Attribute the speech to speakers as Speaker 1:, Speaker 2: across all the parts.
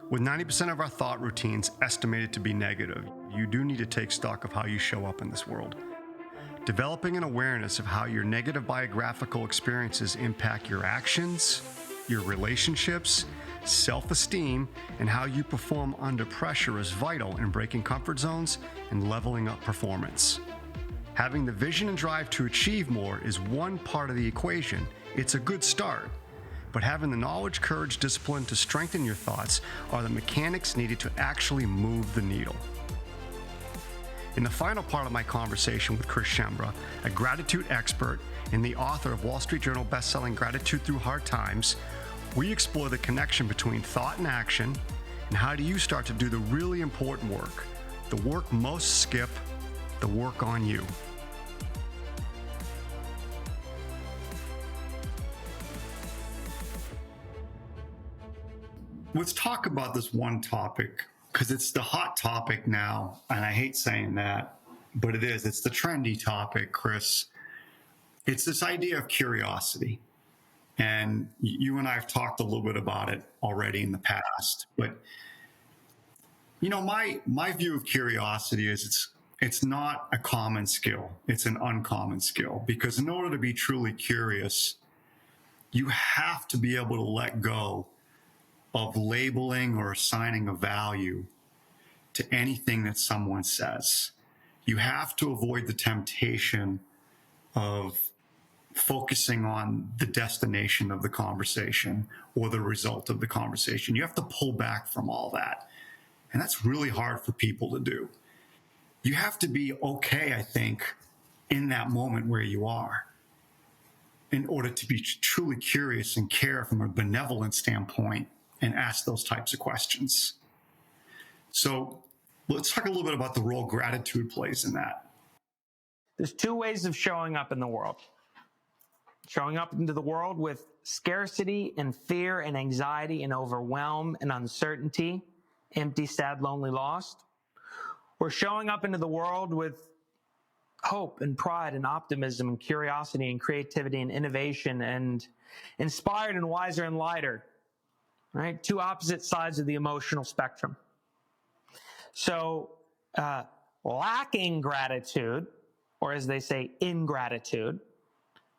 Speaker 1: With 90% of our thought routines estimated to be negative, you do need to take stock of how you show up in this world. Developing an awareness of how your negative biographical experiences impact your actions, your relationships, self-esteem, and how you perform under pressure is vital in breaking comfort zones and leveling up performance. Having the vision and drive to achieve more is one part of the equation. It's a good start. But having the knowledge, courage, discipline to strengthen your thoughts are the mechanics needed to actually move the needle. In the final part of my conversation with Chris Schembra, a gratitude expert and the author of Wall Street Journal bestselling Gratitude Through Hard Times, we explore the connection between thought and action, and how do you start to do the really important work, the work most skip, the work on you. Let's talk about this one topic, because it's the hot topic now, and I hate saying that, but it is. It's the trendy topic, Chris. It's this idea of curiosity. And you and I have talked a little bit about it already in the past. But, you know, my view of curiosity is it's not a common skill. It's an uncommon skill. Because in order to be truly curious, you have to be able to let go of labeling or assigning a value to anything that someone says. You have to avoid the temptation of focusing on the destination of the conversation or the result of the conversation. You have to pull back from all that. And that's really hard for people to do. You have to be okay, I think, in that moment where you are, in order to be truly curious and care from a benevolent standpoint and ask those types of questions. So let's talk a little bit about the role gratitude plays in that.
Speaker 2: There's two ways of showing up in the world. Showing up into the world with scarcity and fear and anxiety and overwhelm and uncertainty, empty, sad, lonely, lost. Or showing up into the world with hope and pride and optimism and curiosity and creativity and innovation and inspired and wiser and lighter. Right? Two opposite sides of the emotional spectrum. So lacking gratitude, or as they say, ingratitude,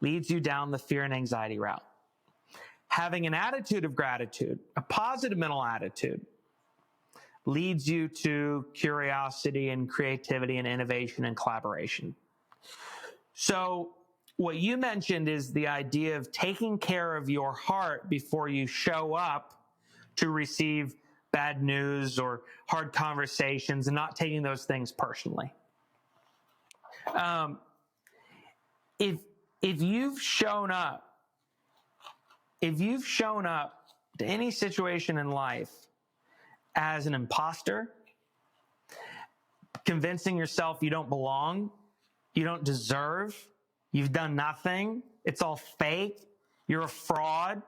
Speaker 2: leads you down the fear and anxiety route. Having an attitude of gratitude, a positive mental attitude, leads you to curiosity and creativity and innovation and collaboration. So what you mentioned is the idea of taking care of your heart before you show up to receive bad news or hard conversations and not taking those things personally. If you've shown up to any situation in life as an imposter, convincing yourself you don't belong, you don't deserve, you've done nothing, it's all fake, you're a fraud,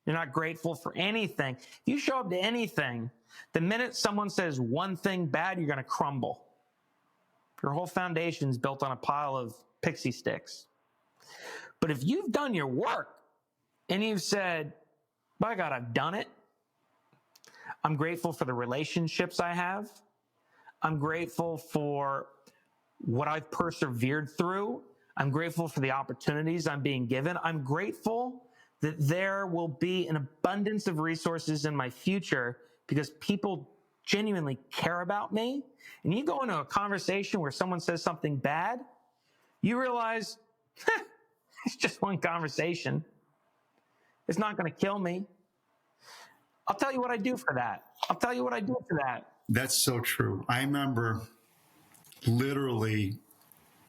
Speaker 2: you're not grateful for anything. If you show up to anything, the minute someone says one thing bad, you're going to crumble. Your whole foundation's built on a pile of pixie sticks. But if you've done your work and you've said, by God, I've done it. I'm grateful for the relationships I have. I'm grateful for what I've persevered through. I'm grateful for the opportunities I'm being given. I'm grateful that there will be an abundance of resources in my future because people genuinely care about me. And you go into a conversation where someone says something bad, you realize, it's just one conversation. It's not going to kill me. I'll tell you what I do for that.
Speaker 1: That's so true. I remember literally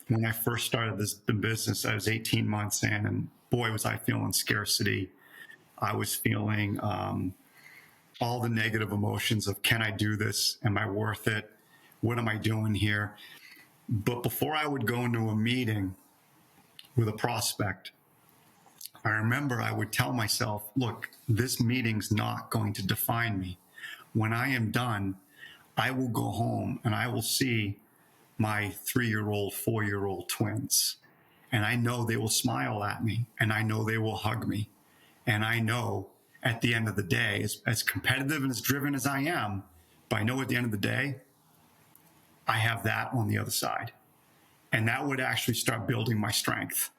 Speaker 1: when I first started the business, I was 18 months in, and boy, was I feeling scarcity. I was feeling all the negative emotions of, can I do this? Am I worth it? What am I doing here? But before I would go into a meeting with a prospect, I remember I would tell myself, look, this meeting's not going to define me. When I am done, I will go home and I will see my 3-year-old, 4-year-old twins. And I know they will smile at me, and I know they will hug me. And I know at the end of the day, as competitive and as driven as I am, but I know at the end of the day, I have that on the other side. And that would actually start building my strength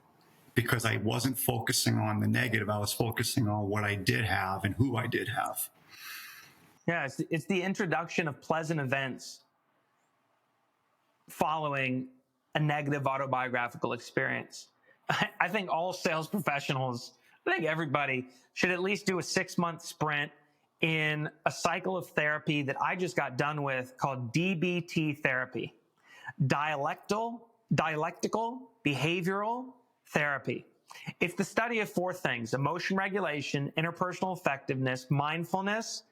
Speaker 1: because I wasn't focusing on the negative. I was focusing on what I did have and who I did have.
Speaker 2: Yeah, it's the introduction of pleasant events following a negative autobiographical experience. I think all sales professionals, I think everybody should at least do a 6-month sprint in a cycle of therapy that I just got done with called DBT therapy, dialectical behavioral therapy. It's the study of 4 things: emotion regulation, interpersonal effectiveness, mindfulness,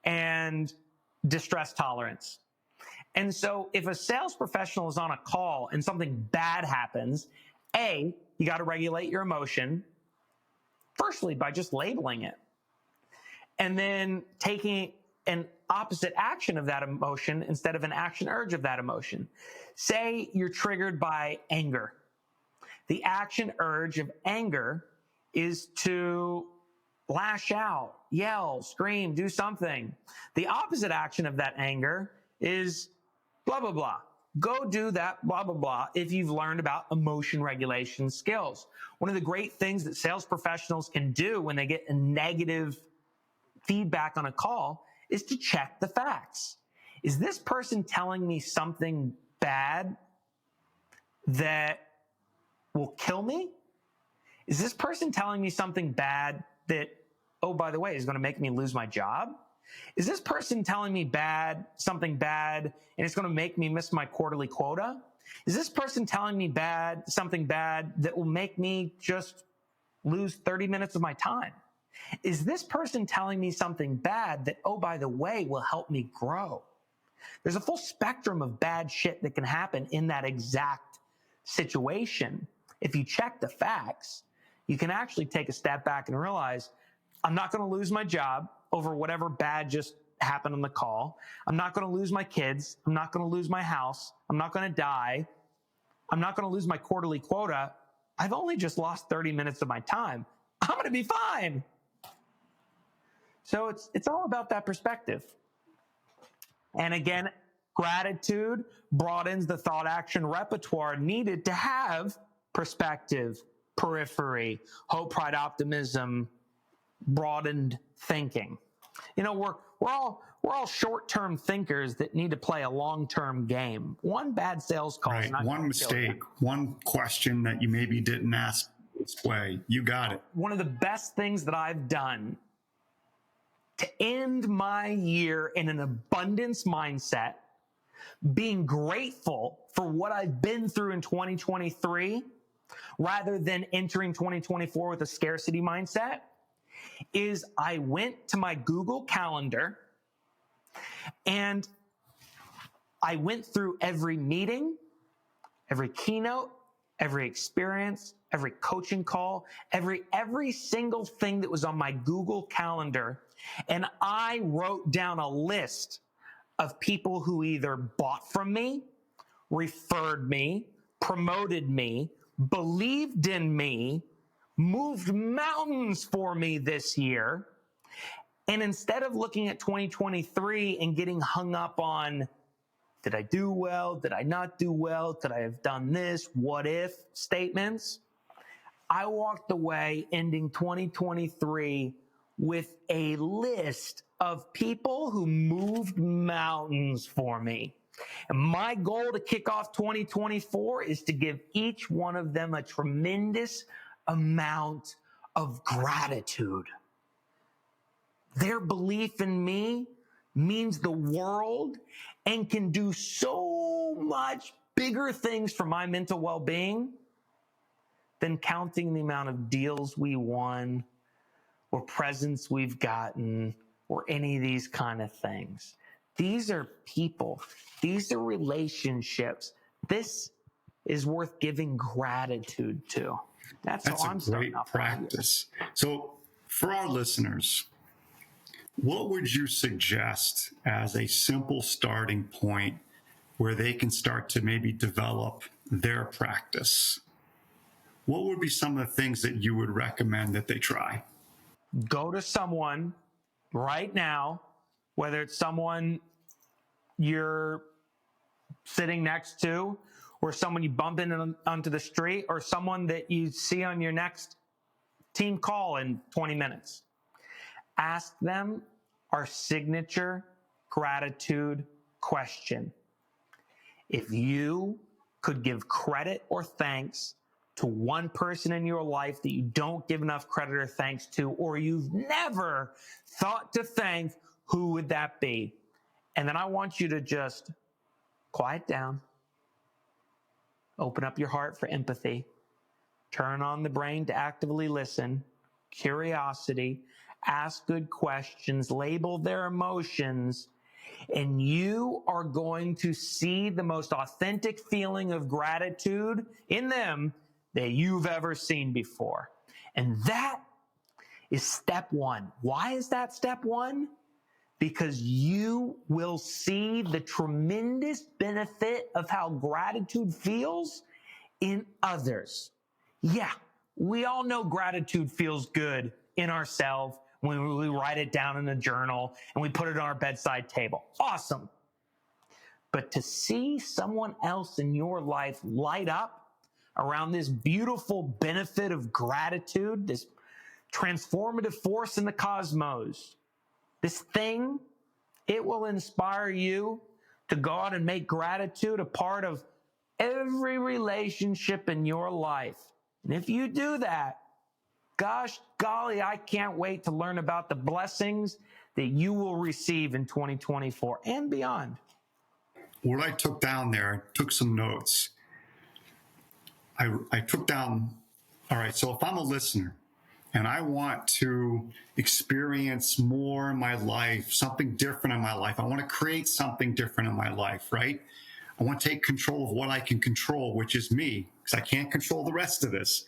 Speaker 2: and distress tolerance. And so if a sales professional is on a call and something bad happens, A, you got to regulate your emotion, firstly, by just labeling it, and then taking an opposite action of that emotion instead of an action urge of that emotion. Say you're triggered by anger. The action urge of anger is to lash out, yell, scream, do something. The opposite action of that anger is blah, blah, blah. Go do that, blah, blah, blah, if you've learned about emotion regulation skills. One of the great things that sales professionals can do when they get a negative feedback on a call is to check the facts. Is this person telling me something bad that will kill me? Is this person telling me something bad that, oh, by the way, is going to make me lose my job? Is this person telling me something bad, and it's going to make me miss my quarterly quota? Is this person telling me something bad that will make me just lose 30 minutes of my time? Is this person telling me something bad that, oh, by the way, will help me grow? There's a full spectrum of bad shit that can happen in that exact situation. If you check the facts, you can actually take a step back and realize, I'm not going to lose my job over whatever bad just happened on the call. I'm not going to lose my kids. I'm not going to lose my house. I'm not going to die. I'm not going to lose my quarterly quota. I've only just lost 30 minutes of my time. I'm going to be fine. So it's all about that perspective. And again, gratitude broadens the thought action repertoire needed to have perspective, periphery, hope, pride, optimism, broadened thinking. You know, we're all short-term thinkers that need to play a long-term game. One bad sales call is not
Speaker 1: one mistake, one question that you maybe didn't ask this way, you got it.
Speaker 2: One of the best things that I've done to end my year in an abundance mindset, being grateful for what I've been through in 2023, rather than entering 2024 with a scarcity mindset, is I went to my Google Calendar and I went through every meeting, every keynote, every experience, every coaching call, every single thing that was on my Google Calendar. And I wrote down a list of people who either bought from me, referred me, promoted me, believed in me, moved mountains for me this year. And instead of looking at 2023 and getting hung up on, did I do well? Did I not do well? Could I have done this? What if statements? I walked away ending 2023 with a list of people who moved mountains for me. And my goal to kick off 2024 is to give each one of them a tremendous amount of gratitude. Their belief in me means the world and can do so much bigger things for my mental well-being than counting the amount of deals we won or presents we've gotten or any of these kind of things. These are people. These are relationships. This is worth giving gratitude to. That's how I'm starting off.
Speaker 1: That's a great practice. So for our listeners, what would you suggest as a simple starting point where they can start to maybe develop their practice? What would be some of the things that you would recommend that they try?
Speaker 2: Go to someone right now, whether it's someone you're sitting next to, or someone you bump into onto the street, or someone that you see on your next team call in 20 minutes. Ask them our signature gratitude question. If you could give credit or thanks to one person in your life that you don't give enough credit or thanks to, or you've never thought to thank, who would that be? And then I want you to just quiet down, open up your heart for empathy, turn on the brain to actively listen, curiosity, ask good questions, label their emotions, and you are going to see the most authentic feeling of gratitude in them that you've ever seen before. And that is step one. Why is that step one? Because you will see the tremendous benefit of how gratitude feels in others. Yeah, we all know gratitude feels good in ourselves when we write it down in a journal and we put it on our bedside table. Awesome. But to see someone else in your life light up around this beautiful benefit of gratitude, this transformative force in the cosmos, this thing, it will inspire you to go out and make gratitude a part of every relationship in your life. And if you do that, gosh golly, I can't wait to learn about the blessings that you will receive in 2024 and beyond.
Speaker 1: What I took down there, I took some notes. I took down, all right, so if I'm a listener and I want to experience more in my life, something different in my life, I want to create something different in my life, right? I want to take control of what I can control, which is me, because I can't control the rest of this.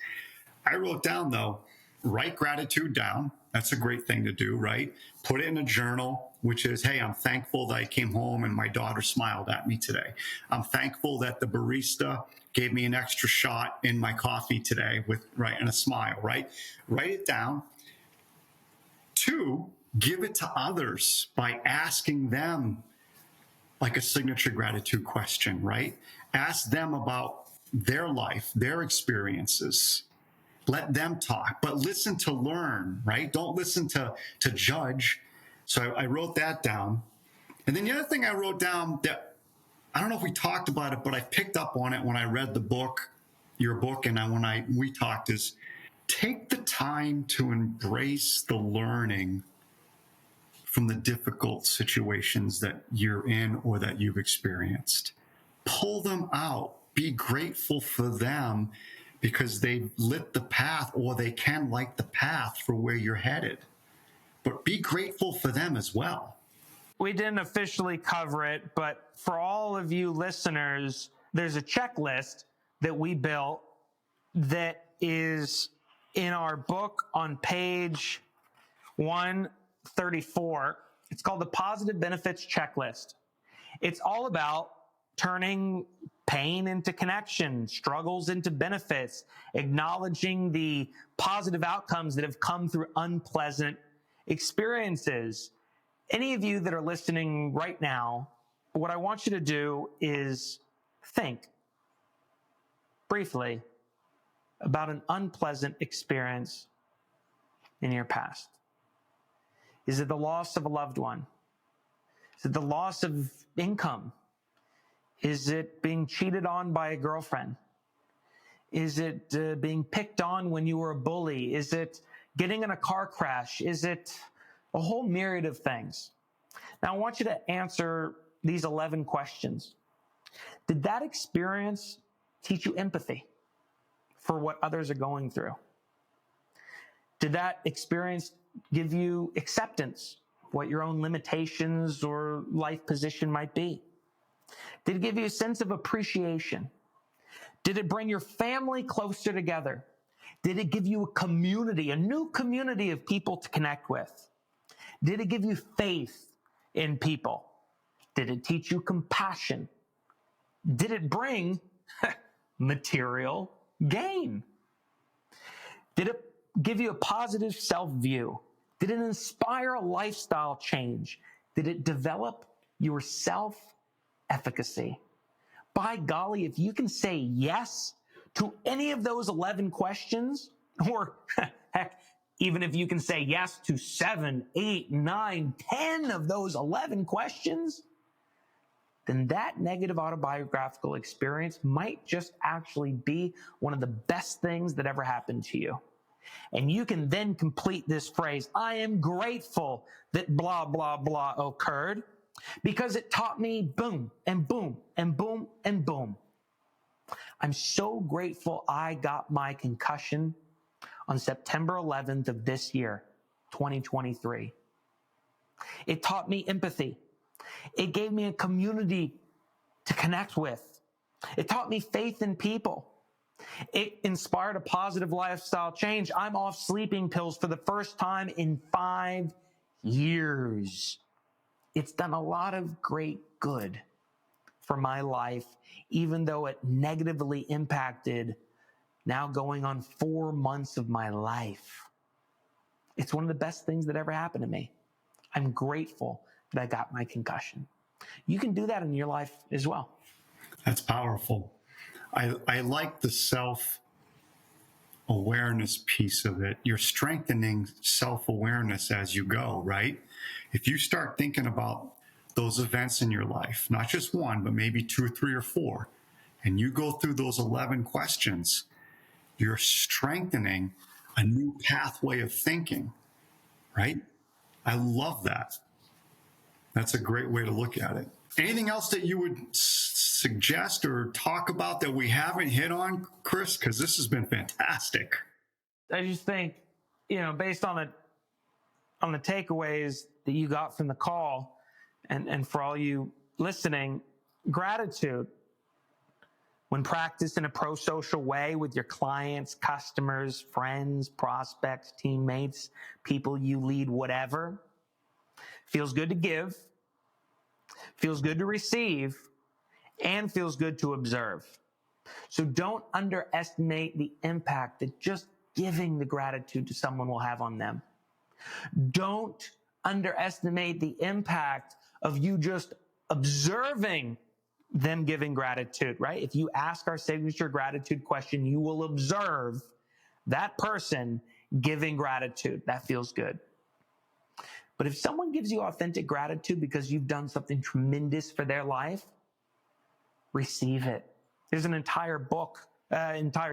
Speaker 1: I wrote down, though, write gratitude down. That's a great thing to do, right? Put it in a journal, which is, hey, I'm thankful that I came home and my daughter smiled at me today. I'm thankful that the barista gave me an extra shot in my coffee today and a smile, right? Write it down. 2, give it to others by asking them like a signature gratitude question, right? Ask them about their life, their experiences. Let them talk, but listen to learn, right? Don't listen to judge. So I wrote that down. And then the other thing I wrote down that I don't know if we talked about it, but I picked up on it when I read the book, your book, and we talked, is take the time to embrace the learning from the difficult situations that you're in or that you've experienced. Pull them out. Be grateful for them because they've lit the path, or they can light the path for where you're headed. But be grateful for them as well.
Speaker 2: We didn't officially cover it, but for all of you listeners, there's a checklist that we built that is in our book on page 134. It's called the Positive Benefits Checklist. It's all about turning pain into connection, struggles into benefits, acknowledging the positive outcomes that have come through unpleasant experiences. Any of you that are listening right now, what I want you to do is think briefly about an unpleasant experience in your past. Is it the loss of a loved one? Is it the loss of income? Is it being cheated on by a girlfriend? Is it being picked on when you were a bully? Is it getting in a car crash? Is it a whole myriad of things? Now, I want you to answer these 11 questions. Did that experience teach you empathy for what others are going through? Did that experience give you acceptance of what your own limitations or life position might be? Did it give you a sense of appreciation? Did it bring your family closer together? Did it give you a community, a new community of people to connect with? Did it give you faith in people? Did it teach you compassion? Did it bring material gain? Did it give you a positive self-view? Did it inspire a lifestyle change? Did it develop your self-efficacy? By golly, if you can say yes to any of those 11 questions, or heck, even if you can say yes to 7, 8, 9, 10 of those 11 questions, then that negative autobiographical experience might just actually be one of the best things that ever happened to you. And you can then complete this phrase, I am grateful that blah, blah, blah occurred because it taught me boom and boom and boom and boom. I'm so grateful I got my concussion on September 11th of this year, 2023. It taught me empathy. It gave me a community to connect with. It taught me faith in people. It inspired a positive lifestyle change. I'm off sleeping pills for the first time in 5 years. It's done a lot of great good for my life, even though it negatively impacted now going on 4 months of my life. It's one of the best things that ever happened to me. I'm grateful that I got my concussion. You can do that in your life as well.
Speaker 1: That's powerful. I like the self-awareness piece of it. You're strengthening self-awareness as you go, right? If you start thinking about those events in your life, not just one, but maybe 2, 3, or 4, and you go through those 11 questions, you're strengthening a new pathway of thinking, right? I love that. That's a great way to look at it. Anything else that you would suggest or talk about that we haven't hit on, Chris? Because this has been fantastic.
Speaker 2: I just think, based on the takeaways that you got from the call, and for all you listening, gratitude, when practiced in a pro-social way with your clients, customers, friends, prospects, teammates, people you lead, whatever, feels good to give, feels good to receive, and feels good to observe. So don't underestimate the impact that just giving the gratitude to someone will have on them. Don't underestimate the impact of you just observing them giving gratitude, right? If you ask our signature gratitude question, you will observe that person giving gratitude. That feels good. But if someone gives you authentic gratitude because you've done something tremendous for their life, receive it. There's an entire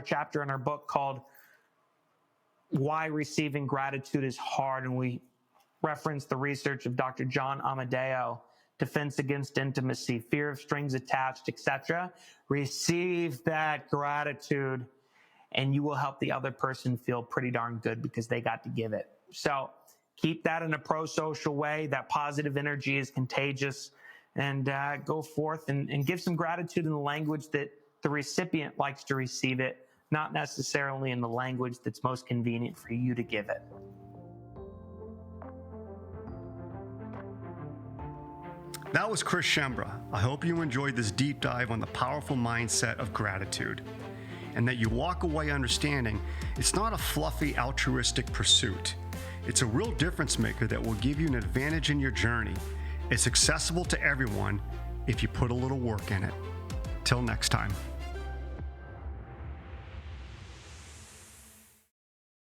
Speaker 2: chapter in our book called Why Receiving Gratitude is Hard. And we reference the research of Dr. John Amadeo, Defense Against Intimacy, Fear of Strings Attached, etc. Receive that gratitude and you will help the other person feel pretty darn good because they got to give it. So keep that in a pro-social way. That positive energy is contagious. And go forth and give some gratitude in the language that the recipient likes to receive it, not necessarily in the language that's most convenient for you to give it.
Speaker 1: That was Chris Schembra. I hope you enjoyed this deep dive on the powerful mindset of gratitude, and that you walk away understanding it's not a fluffy altruistic pursuit. It's a real difference maker that will give you an advantage in your journey. It's accessible to everyone if you put a little work in it. Till next time.